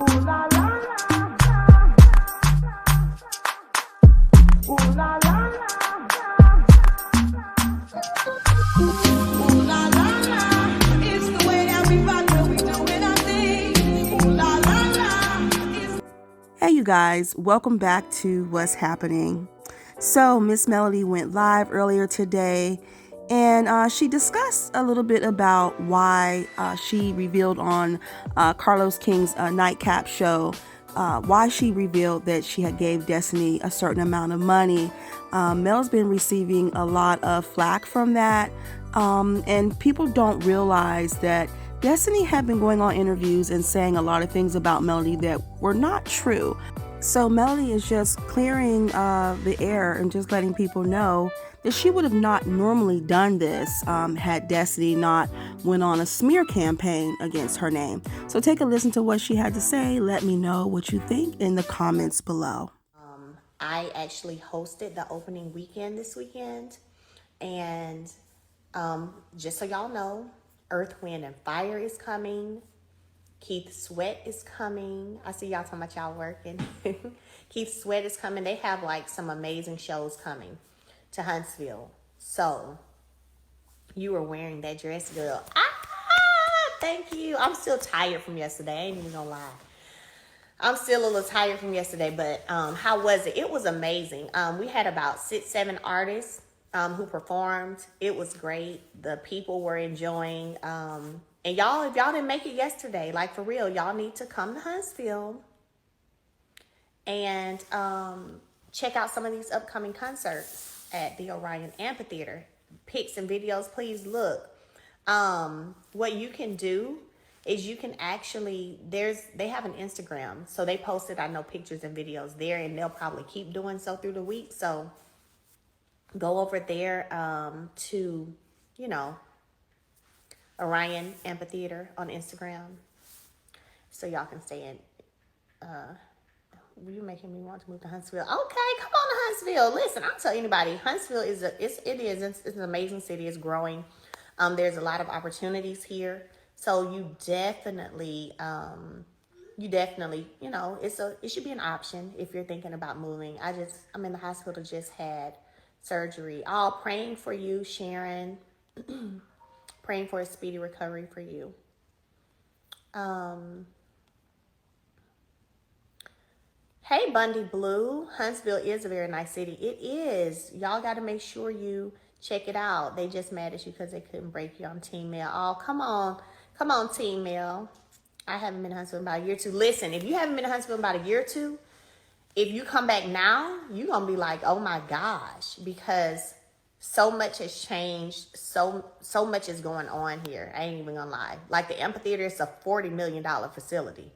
Hey you guys, welcome back to What's Happening. So Miss Melody went live earlier today and she discussed a little bit about why she revealed on Carlos King's Nightcap show, why she revealed that she had gave Destiny a certain amount of money. Mel's been receiving a lot of flack from that, and people don't realize that Destiny had been going on interviews and saying a lot of things about Melody that were not true. So Melody is just clearing the air and just letting people know that she would have not normally done this had Destiny not went on a smear campaign against her name. So take a listen to what she had to say. Let me know what you think in the comments below. I actually hosted the opening weekend this weekend, and just so y'all know, Earth, Wind, and Fire is coming. Keith Sweat is coming. I see y'all talking about y'all working. Keith Sweat is coming. They have like some amazing shows coming to Huntsville. So you were wearing that dress, girl. Thank you. I'm still tired from yesterday. I ain't even gonna lie. I'm still a little tired from yesterday, but how was it? It was amazing. We had about 6-7 artists who performed. It was great. The people were enjoying. And y'all, if y'all didn't make it yesterday, like for real, y'all need to come to Huntsville and check out some of these upcoming concerts at the Orion Amphitheater. Pics and videos, please look. What you can do is you can actually, they have an Instagram. So they posted, I know, pictures and videos there, and they'll probably keep doing so through the week. So go over there to, Orion Amphitheater on Instagram, so y'all can stay in. You're making me want to move to Huntsville. Okay, come on to Huntsville. Listen, I'll tell anybody, Huntsville is it's an amazing city. It's growing. There's a lot of opportunities here, so you definitely, it should be an option if you're thinking about moving. I'm in the hospital, just had surgery. All praying for you, Sharon. Praying for a speedy recovery for you. Hey, Bundy Blue. Huntsville is a very nice city. It is. Y'all got to make sure you check it out. They just mad at you because they couldn't break you on Team Mail. Oh, come on, Team Mail. I haven't been to Huntsville in about a year or two. Listen, if you haven't been to Huntsville in about a year or two, if you come back now, you're going to be like, oh my gosh, because so much has changed. So much is going on here. I ain't even gonna lie. Like the amphitheater is a $40 million facility.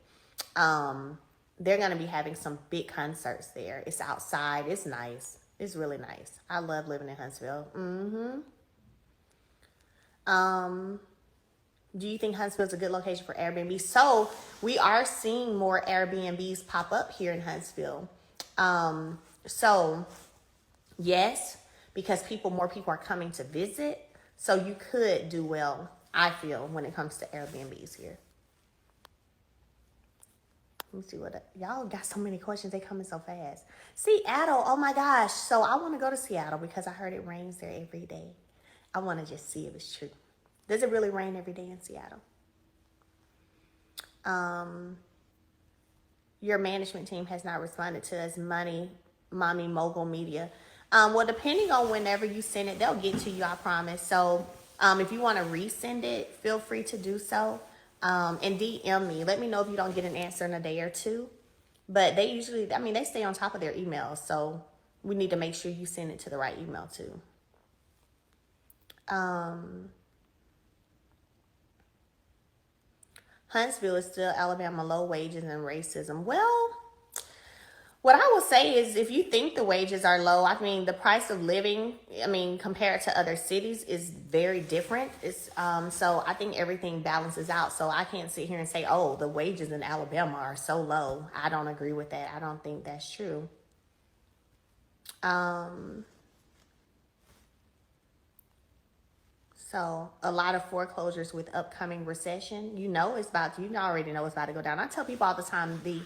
They're gonna be having some big concerts there. It's outside. It's nice. It's really nice. I love living in Huntsville. Do you think Huntsville is a good location for Airbnb? So we are seeing more Airbnbs pop up here in Huntsville. So yes, because more people are coming to visit. So you could do well, I feel, when it comes to Airbnbs here. Let me see y'all got so many questions. They coming so fast. Seattle, oh my gosh. So I want to go to Seattle because I heard it rains there every day. I want to just see if it's true. Does it really rain every day in Seattle? Your management team has not responded to us, Mommy Mogul Media. Well, depending on whenever you send it, they'll get to you, I promise. So if you want to resend it, feel free to do so. And DM me. Let me know if you don't get an answer in a day or two. But they usually, they stay on top of their emails. So we need to make sure you send it to the right email too. Huntsville is still Alabama, low wages and racism. Well, what I will say is if you think the wages are low, the price of living, compared to other cities is very different. So I think everything balances out. So I can't sit here and say, oh, the wages in Alabama are so low. I don't agree with that. I don't think that's true. So a lot of foreclosures with upcoming recession, you already know it's about to go down. I tell people all the time, the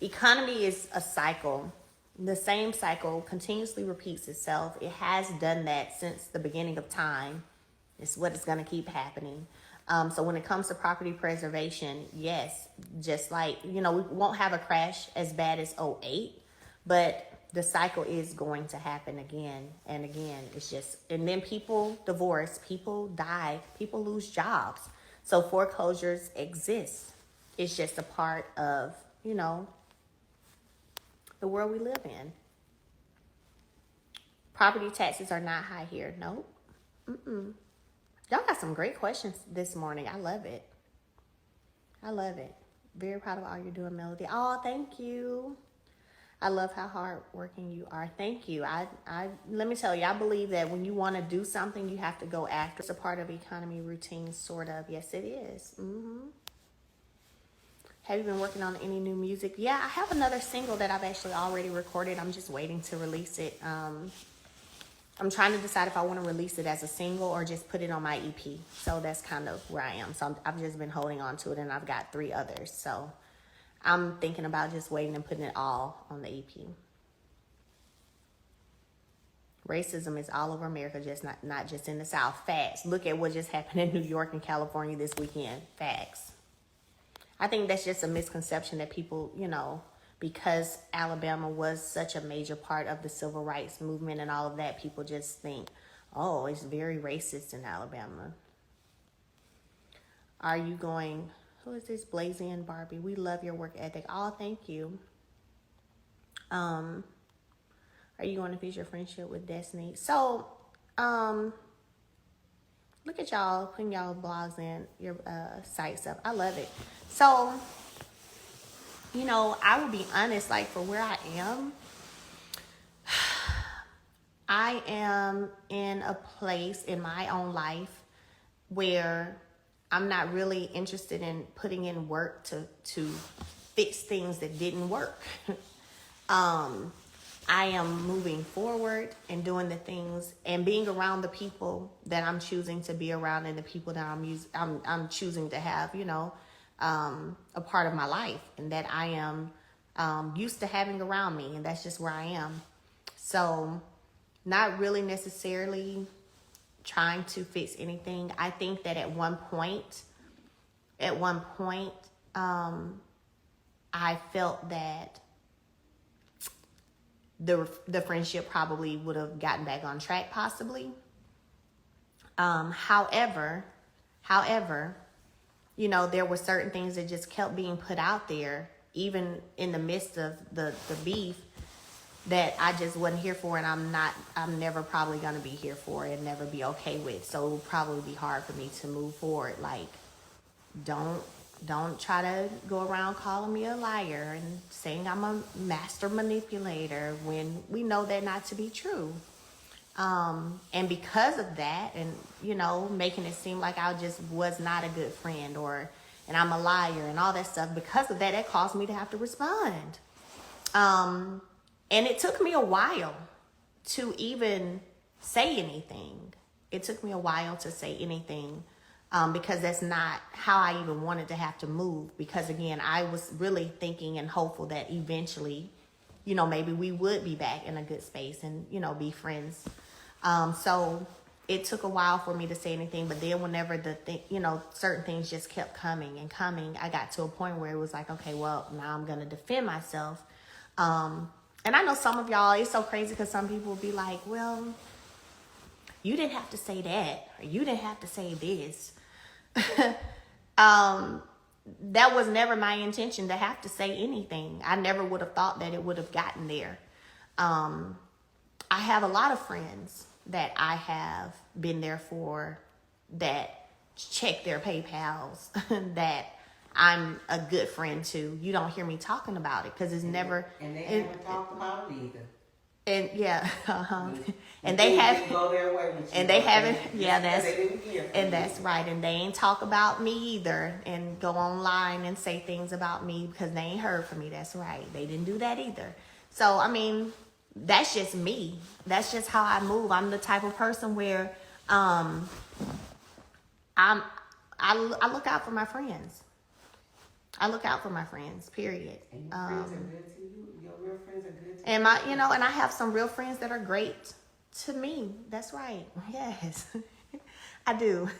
economy is a cycle. The same cycle continuously repeats itself. It has done that since the beginning of time. It's what is going to keep happening. So when it comes to property preservation, yes, just like, we won't have a crash as bad as '08, but the cycle is going to happen again and again. It's just, and then people divorce, people die, people lose jobs. So foreclosures exist. It's just a part of, the world we live in. Property taxes are not high here. Nope. Y'all got some great questions this morning. I love it. I love it. Very proud of all you're doing, Melody. Oh, thank you. I love how hardworking you are. Thank you. I let me tell you, I believe that when you want to do something, you have to go after. It's a part of economy routine, sort of. Yes, it is. Have you been working on any new music? Yeah, I have another single that I've actually already recorded. I'm just waiting to release it. I'm trying to decide if I want to release it as a single or just put it on my EP. So that's kind of where I am. So I've just been holding on to it, and I've got 3 others. So I'm thinking about just waiting and putting it all on the EP. Racism is all over America, just not just in the South. Facts. Look at what just happened in New York and California this weekend. Facts. I think that's just a misconception that people, because Alabama was such a major part of the civil rights movement and all of that, people just think, oh, it's very racist in Alabama. Are you going, who is this? Blazing Barbie. We love your work ethic. Oh, thank you. Are you going to feature friendship with Destiny? So, look at y'all putting y'all blogs in your sites up. I love it. So, I will be honest, like for where I am in a place in my own life where I'm not really interested in putting in work to fix things that didn't work. I am moving forward and doing the things and being around the people that I'm choosing to be around and the people that I'm choosing to have, a part of my life and that I am used to having around me, and that's just where I am. So not really necessarily trying to fix anything. I think that at one point, I felt that the friendship probably would have gotten back on track, possibly. However, there were certain things that just kept being put out there, even in the midst of the beef, that I just wasn't here for, and I'm never probably going to be here for and never be okay with. So it will probably be hard for me to move forward. Like, don't try to go around calling me a liar and saying I'm a master manipulator when we know that not to be true. And because of that, and, making it seem like I just was not a good friend and I'm a liar and all that stuff, because of that, it caused me to have to respond. And it took me a while to even say anything. Because that's not how I even wanted to have to move. Because again, I was really thinking and hopeful that eventually, maybe we would be back in a good space and, be friends. So it took a while for me to say anything, but then whenever certain things just kept coming and coming, I got to a point where it was like, okay, well, now I'm going to defend myself. And I know some of y'all, it's so crazy because some people will be like, well, you didn't have to say that, or you didn't have to say this. That was never my intention to have to say anything. I never would have thought that it would have gotten there. I have a lot of friends that I have been there for, that check their PayPals, that I'm a good friend to. You don't hear me talking about it because it's never. And they haven't talked about it either. And yeah, and they they haven't go their way with you. and they haven't. Yeah, that's that's right. And they ain't talk about me either, and go online and say things about me because they ain't heard from me. That's right. They didn't do that either. So I mean, that's just me. That's just how I move. I'm the type of person where I look out for my friends. I look out for my friends, period. And your friends are good to you? Your real friends are good to you? And and I have some real friends that are great to me. That's right. Yes. I do.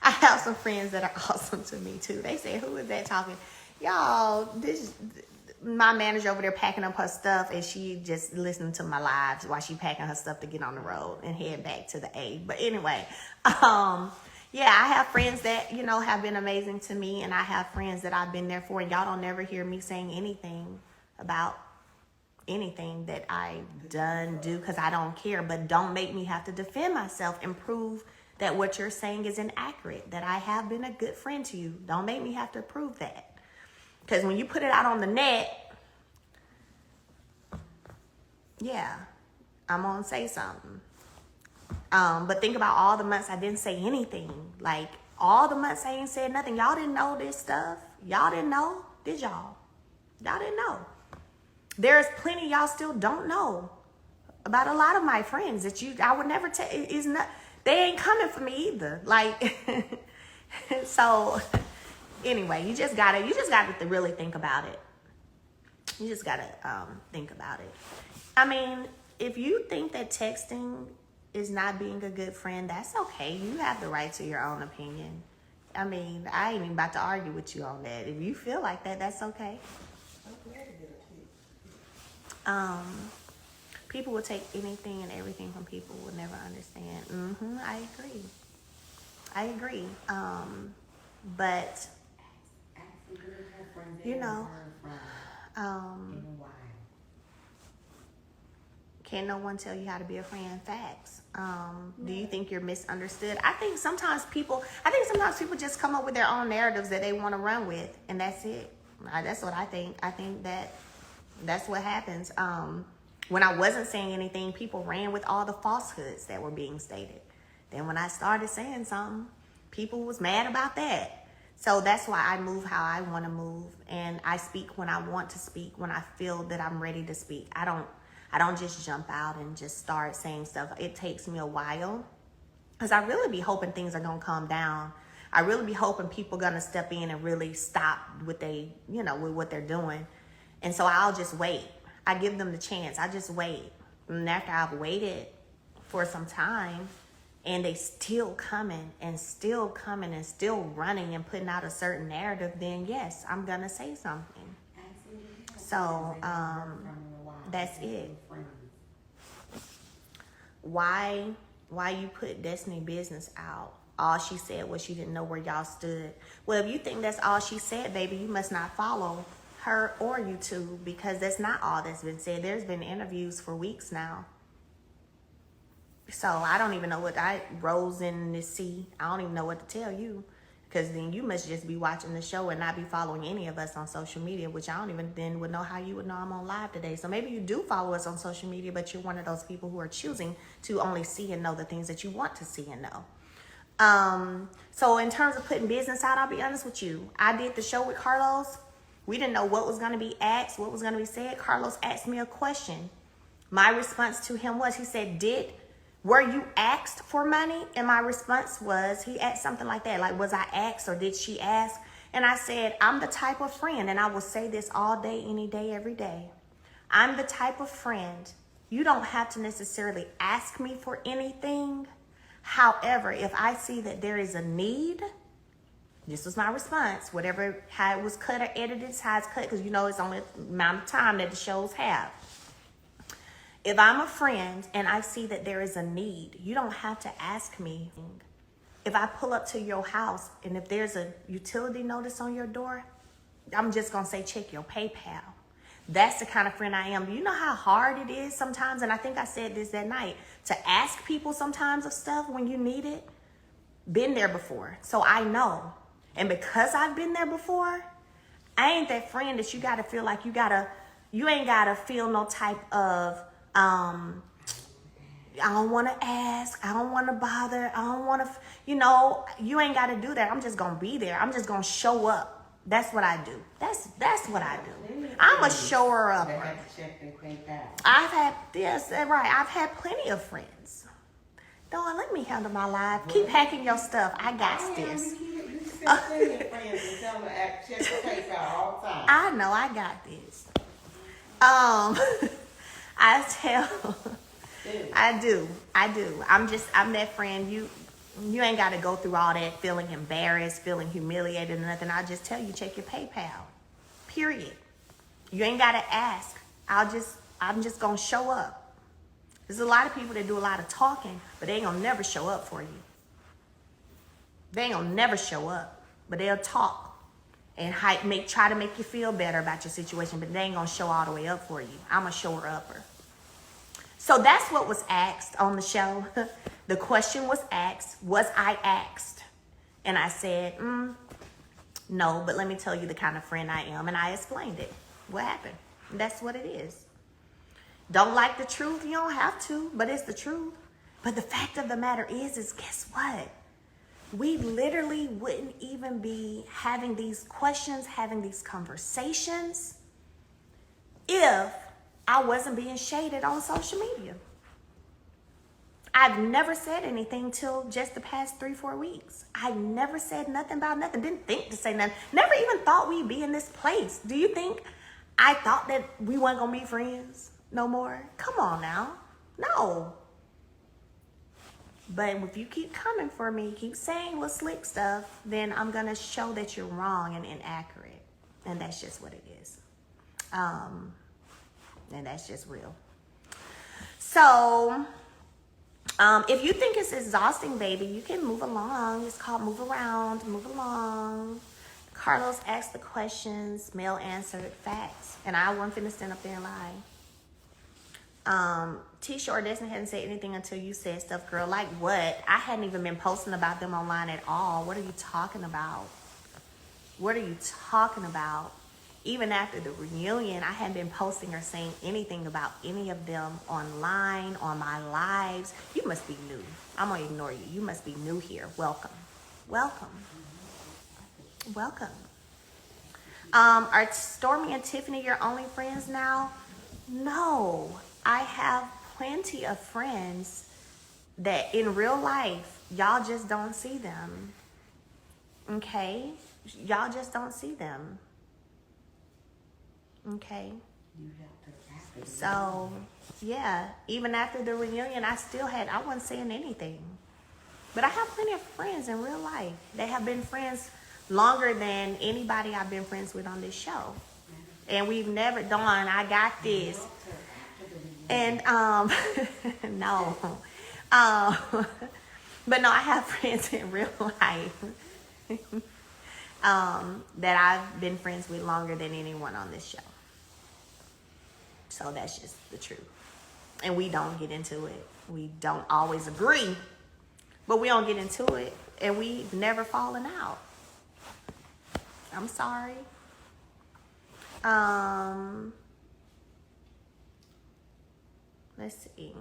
I have some friends that are awesome to me too. They say, "Who is that talking?" Y'all, my manager over there packing up her stuff, and she just listening to my lives while she packing her stuff to get on the road and head back to the A. But anyway, yeah, I have friends that, have been amazing to me, and I have friends that I've been there for, and y'all don't never hear me saying anything about anything that I do, because I don't care. But don't make me have to defend myself and prove that what you're saying is inaccurate, that I have been a good friend to you. Don't make me have to prove that. Because when you put it out on the net, yeah, I'm going to say something. But think about all the months I didn't say anything. Like, all the months I ain't said nothing. Y'all didn't know this stuff. Y'all didn't know, did y'all? Y'all didn't know. There's plenty y'all still don't know about a lot of my friends that I would never tell. They ain't coming for me either. Like, so anyway, you just gotta really think about it. You just gotta think about it. I mean, if you think that texting is not being a good friend, that's okay. You have the right to your own opinion. I mean, I ain't even about to argue with you on that. If you feel like that, that's okay. People will take anything and everything from people, will never understand. I agree. But can no one tell you how to be a friend? Facts. Do you think you're misunderstood? I think sometimes people just come up with their own narratives that they want to run with, and that's it. That's what I think. I think that's what happens. When I wasn't saying anything, people ran with all the falsehoods that were being stated. Then when I started saying something, people was mad about that. So that's why I move how I want to move, and I speak when I want to speak, when I feel that I'm ready to speak. I don't just jump out and just start saying stuff. It takes me a while, because I really be hoping things are going to calm down. I really be hoping people going to step in and really stop with what they're doing. And so I'll just wait. I give them the chance. I just wait. And after I've waited for some time, and they still coming and still running and putting out a certain narrative, then yes, I'm going to say something. So that's it. Why you put Destiny Business out? All she said was she didn't know where y'all stood. Well, if you think that's all she said, baby, you must not follow her or YouTube, because that's not all that's been said. There's been interviews for weeks now. So I don't even know what I rose in the sea. I don't even know what to tell you, because then you must just be watching the show and not be following any of us on social media, which I don't even then would know how you would know I'm on live today. So maybe you do follow us on social media, but you're one of those people who are choosing to only see and know the things that you want to see and know. So in terms of putting business out, I'll be honest with you. I did the show with Carlos. We didn't know what was going to be asked, what was going to be said. Carlos asked me a question. My response to him was, he said, were you asked for money? And my response was, he asked something like that. Like, was I asked or did she ask? And I said, I'm the type of friend, and I will say this all day, any day, every day. I'm the type of friend, you don't have to necessarily ask me for anything. However, if I see that there is a need, this was my response, how it was cut or edited, it's how it's cut, because it's only the amount of time that the shows have. If I'm a friend and I see that there is a need, you don't have to ask me. If I pull up to your house and if there's a utility notice on your door, I'm just going to say, check your PayPal. That's the kind of friend I am. You know how hard it is sometimes, and I think I said this that night, to ask people sometimes of stuff when you need it? Been there before, so I know. And because I've been there before, I ain't that friend that you got to feel like you ain't got to feel no type of, I don't want to ask. I don't want to bother. I don't want to, you ain't got to do that. I'm just going to be there. I'm just going to show up. That's what I do. That's what I do. I'm a shower upper. I've had plenty of friends Dawn, let me handle my life. Keep packing your stuff. I got this. You tell your friends and tell them to check the tape out all the time. I know I got this. I do. I'm that friend. You ain't got to go through all that feeling embarrassed, feeling humiliated and nothing. I just tell you, check your PayPal. Period. You ain't got to ask. I'm just going to show up. There's a lot of people that do a lot of talking, but they ain't going to never show up for you. They ain't going to never show up, but they'll talk and try to make you feel better about your situation, but they ain't going to show all the way up for you. I'm a shower upper. So that's what was asked on the show. The question was asked, was I asked? And I said, no, but let me tell you the kind of friend I am. And I explained it. What happened? That's what it is. Don't like the truth? You don't have to, but it's the truth. But the fact of the matter is guess what? We literally wouldn't even be having these questions, having these conversations if I wasn't being shaded on social media. I've never said anything till just the past 3-4 weeks. I never said nothing about nothing. Didn't think to say nothing. Never even thought we'd be in this place. Do you think I thought that we weren't going to be friends no more? Come on now. No. But if you keep coming for me, keep saying little slick stuff, then I'm going to show that you're wrong and inaccurate. And that's just what it is. And that's just real. So, if you think it's exhausting, baby, you can move along. It's called move around, move along. Carlos asked the questions, Mel answered facts. And I wasn't finna stand up there and lie. Tisha or Destiny hadn't said anything until you said stuff, girl. Like what? I hadn't even been posting about them online at all. What are you talking about? What are you talking about? Even after the reunion, I hadn't been posting or saying anything about any of them online, on my lives. You must be new. I'm going to ignore you. You must be new here. Welcome. Welcome. Welcome. Are Stormy and Tiffany your only friends now? No. I have plenty of friends that in real life, y'all just don't see them. Okay? Y'all just don't see them. Okay. So, yeah, even after the reunion, I wasn't saying anything. But I have plenty of friends in real life that have been friends longer than anybody I've been friends with on this show. And we've never, Dawn, I got this. And, no. But no, I have friends in real life that I've been friends with longer than anyone on this show. So that's just the truth. And we don't get into it. We don't always agree, but we don't get into it. And we've never fallen out. I'm sorry. Let's see.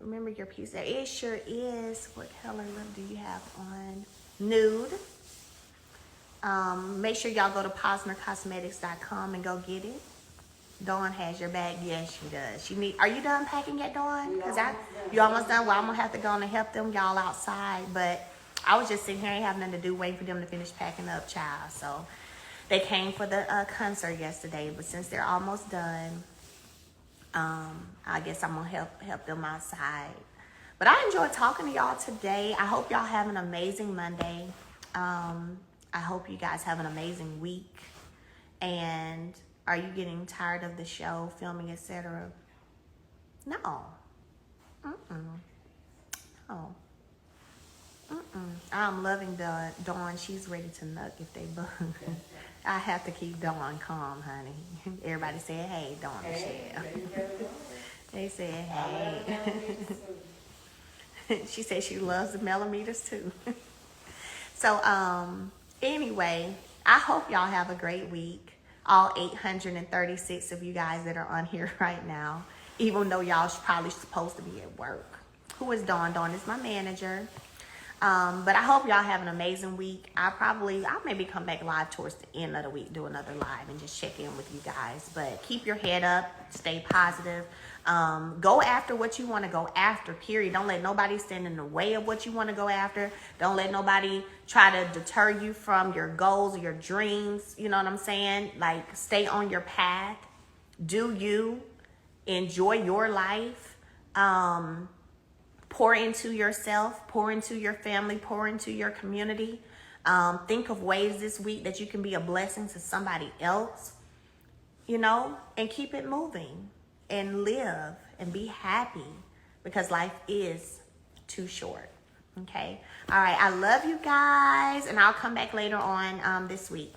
Remember your piece there. It sure is. What color lip do you have on? Nude. Make sure y'all go to posnercosmetics.com and go get it. Dawn has your bag. Yes, she does. Are you done packing yet, Dawn? Because you almost done. Well, I'm gonna have to go and help them y'all outside. But I was just sitting here, ain't have nothing to do, waiting for them to finish packing up, child. So they came for the concert yesterday, but since they're almost done, I guess I'm gonna help them outside. But I enjoyed talking to y'all today. I hope y'all have an amazing Monday. I hope you guys have an amazing week. And are you getting tired of the show, filming, etc.? No. No. I'm loving Dawn. She's ready to nut if they bug. I have to keep Dawn calm, honey. Everybody said, hey, Dawn Michelle. They said, hey. She said she loves the millimeters too. So, anyway, I hope y'all have a great week. All 836 of you guys that are on here right now, even though y'all probably supposed to be at work. Who is Dawn? Dawn is my manager. But I hope y'all have an amazing week. I'll maybe come back live towards the end of the week, do another live and just check in with you guys. But keep your head up, stay positive. Go after what you want to go after, period. Don't let nobody stand in the way of what you want to go after. Don't let nobody try to deter you from your goals or your dreams. You know what I'm saying? Like, stay on your path. Do you. Enjoy your life. Pour into yourself, pour into your family, pour into your community. Think of ways this week that you can be a blessing to somebody else, and keep it moving and live and be happy, because life is too short. Okay. All right. I love you guys, and I'll come back later on this week.